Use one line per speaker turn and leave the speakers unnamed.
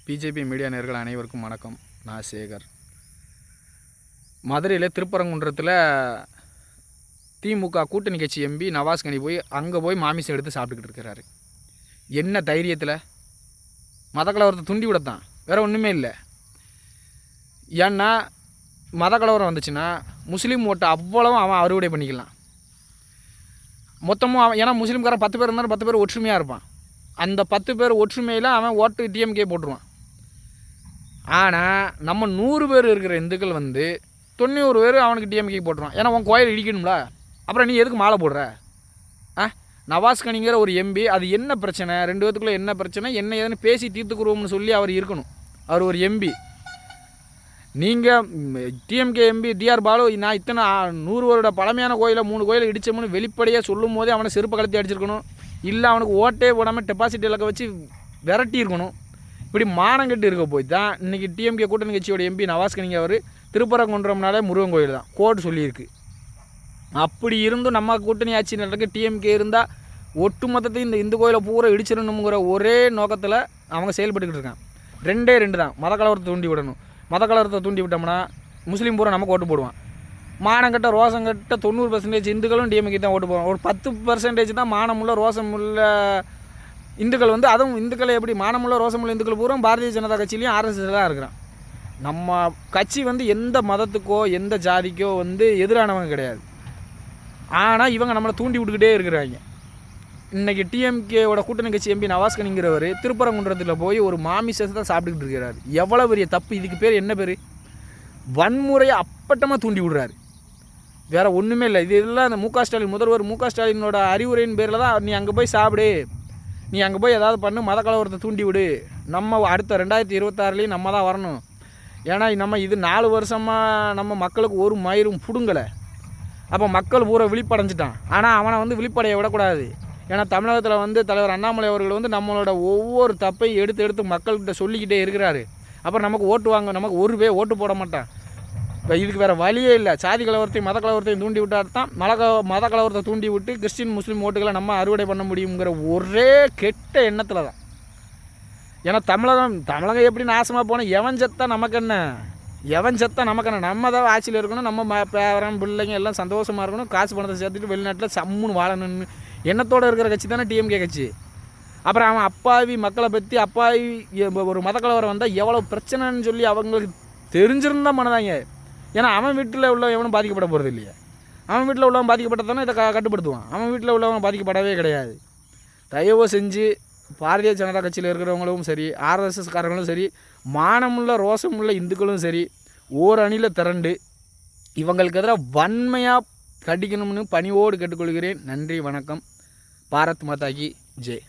BJP media நேயர்கள் அனைவருக்கும் வணக்கம். நான் சேகர். மதுரையில் திருப்பரங்குன்றத்தில் திமுக கூட்டணி கட்சி எம்பி நவாஸ்கனி அங்கே போய் மாமிசம் எடுத்து சாப்பிட்டுக்கிட்டு இருக்கிறாரு. என்ன தைரியத்தில்? மதக்கலவரத்தை தூண்டி விடத்தான், வேறு ஒன்றுமே இல்லை. ஏன்னா மதக்கலவரம் வந்துச்சுன்னா முஸ்லீம் ஓட்டை அவ்வளவும் அவன் அறுவடை பண்ணிக்கலாம். மொத்தமும் அவன், ஏன்னா முஸ்லீம்காரன் 10 பேர் இருந்தாலும் 10 பேர் ஒற்றுமையாக இருப்பான். அந்த 10 பேர் ஒற்றுமையில் அவன் ஓட்டு டிஎம்கே போட்டுருவான். ஆனால் நம்ம 100 பேர் இருக்கிற இந்துக்கள் 90 பேர் அவனுக்கு டிஎம்கே போட்டுருவான். ஏன்னா உன் கோயில் இடிக்கணும்ல, அப்புறம் நீ எதுக்கு மாலை போடுற? நவாஸ்கனிங்கிற ஒரு எம்பி, அது என்ன பிரச்சனை, 2 பேத்துக்குள்ளே என்ன பிரச்சனை, என்ன ஏதுன்னு பேசி தீர்த்துக்குருவோம்னு சொல்லி அவர் இருக்கணும். அவர் ஒரு எம்பி. நீங்கள் டிஎம்கே எம்பி டிஆர் பாலு, நான் இத்தனை 100 வருட பழமையான கோயிலை 3 கோயிலை இடித்தோம்னு வெளிப்படையாக சொல்லும் போதே அவனை செருப்பு கலத்தி அடிச்சிருக்கணும். இல்லை அவனுக்கு ஓட்டே போடாமல் டெபாசிட் இலக்க வச்சு விரட்டி இருக்கணும். இப்படி மானங்கட்டு இருக்க போய் தான் இன்றைக்கி டிஎம்கே கூட்டணி கட்சியோட எம்பி நவாஸ்கனிங்க அவர் திருப்பரங்குன்றம்னாலே முருகன் கோயில் தான் கோர்ட்டு சொல்லியிருக்கு. அப்படி இருந்தும் நம்ம கூட்டணி ஆட்சி நடக்க டிஎம்கே இருந்தால் ஒட்டு மொத்தத்தையும் இந்த இந்து கோயிலை பூரா இடிச்சிடணுங்கிற ஒரே நோக்கத்தில் அவங்க செயல்பட்டுக்கிட்டு இருக்காங்க. 2 தான், மதக்கலவரத்தை தூண்டி விடணும். மதக்கலவரத்தை தூண்டி விட்டோம்னா முஸ்லீம் பூரா நமக்கு ஓட்டு போடுவான். மானங்கட்ட ரோசங்கட்ட 90% இந்துக்களும் டிஎம்கே தான் ஓட்டு போடுவான். ஒரு 10% தான் மானமுள்ள ரோசமுள்ள இந்துக்கள் அதுவும் இந்துக்களை எப்படி மானமுள்ள ரோசமுள்ள இந்துக்கள் பூரா பாரதிய ஜனதா கட்சியிலையும் ஆர்எஸ்எஸ் தான் இருக்கிறான். நம்ம கட்சி எந்த மதத்துக்கோ எந்த ஜாதிக்கோ எதிரானவங்க கிடையாது. ஆனால் இவங்க நம்மளை தூண்டி விட்டுக்கிட்டே இருக்கிறாங்க. இன்றைக்கி டிஎம்கேவோட கூட்டணி கட்சி எம்பி நவாஸ்கனிங்கிறவர் திருப்பரங்குன்றத்தில் போய் ஒரு மாமிசத்தை தான் சாப்பிட்டுக்கிட்டு இருக்கிறாரு. எவ்வளோ பெரிய தப்பு! இதுக்கு பேர் என்ன பேர்? வன்முறையை அப்பட்டமாக தூண்டி விடுறாரு, வேறு ஒன்றுமே இல்லை. இது எல்லாம் அந்த ஸ்டாலின், முதல்வர் ஸ்டாலினோட அறிவுரையின் பேரில் தான் நீ அங்கே போய் சாப்பிடு, நீ அங்கே போய் ஏதாவது பண்ணு, மதக்கலவரத்தை தூண்டி விடு. நம்ம அடுத்த 2026 நம்ம தான் வரணும். ஏன்னா நம்ம இது 4 வருஷமாக நம்ம மக்களுக்கு ஒரு மயிரும் பிடுங்கலை. அப்போ மக்கள் பூரா விழிப்படைஞ்சிட்டான். ஆனால் அவனை விழிப்படைய விடக்கூடாது. ஏன்னா தமிழகத்தில் தலைவர் அண்ணாமலை அவர்கள் நம்மளோட ஒவ்வொரு தப்பையும் எடுத்து மக்கள்கிட்ட சொல்லிக்கிட்டே இருக்கிறாரு. அப்புறம் நமக்கு ஓட்டு வாங்க, நமக்கு ஒரு பேர் ஓட்டு போட மாட்டான். இப்போ இதுக்கு வேறு வழியே இல்லை. சாதி கலவரத்தையும் மத கலவரத்தையும் தூண்டி விட்டால் தான் மத கலவரத்தை தூண்டி விட்டு கிறிஸ்டின் முஸ்லீம் ஓட்டுகளை நம்ம அறுவடை பண்ண முடியுங்கிற ஒரே கெட்ட எண்ணத்தில் தான். ஏன்னா தமிழகம் எப்படி நாசமாக போனால் எவன் செத்தா நமக்கு என்ன, நம்ம தான் ஆட்சியில் இருக்கணும், நம்ம பேரன் பிள்ளைங்க எல்லாம் சந்தோஷமாக இருக்கணும், காசு பணத்தை சேர்த்துட்டு வெளிநாட்டில் சம்முன்னு வாழணும்னு எண்ணத்தோடு இருக்கிற கட்சி தானே டிஎம்கே கட்சி. அப்புறம் அவன் அப்பாவி மக்களை பற்றி ஒரு மத கலவரம் வந்தால் எவ்வளோ பிரச்சனைன்னு சொல்லி அவங்களுக்கு தெரிஞ்சிருந்தால் பண்ணதாங்க. ஏன்னா அவன் வீட்டில் உள்ள எவனும் பாதிக்கப்பட போகிறது இல்லையா? அவன் வீட்டில் உள்ளவன் பாதிக்கப்பட்டதானே இதை கட்டுப்படுத்துவான். அவன் வீட்டில் உள்ளவன் பாதிக்கப்படவே கிடையாது. தயவு செஞ்சு பாரதிய ஜனதா கட்சியில் இருக்கிறவங்களும் சரி, ஆர்எஸ்எஸ் காரங்களும் சரி, மானமுள்ள ரோசமுள்ள இந்துக்களும் சரி, ஓர் அணியில் திரண்டு இவங்களுக்கு எதிராக வன்மையாக கடிக்கணும்னு பணிவோடு கேட்டுக்கொள்கிறேன். நன்றி, வணக்கம். பாரத் மாதா கி ஜெய்.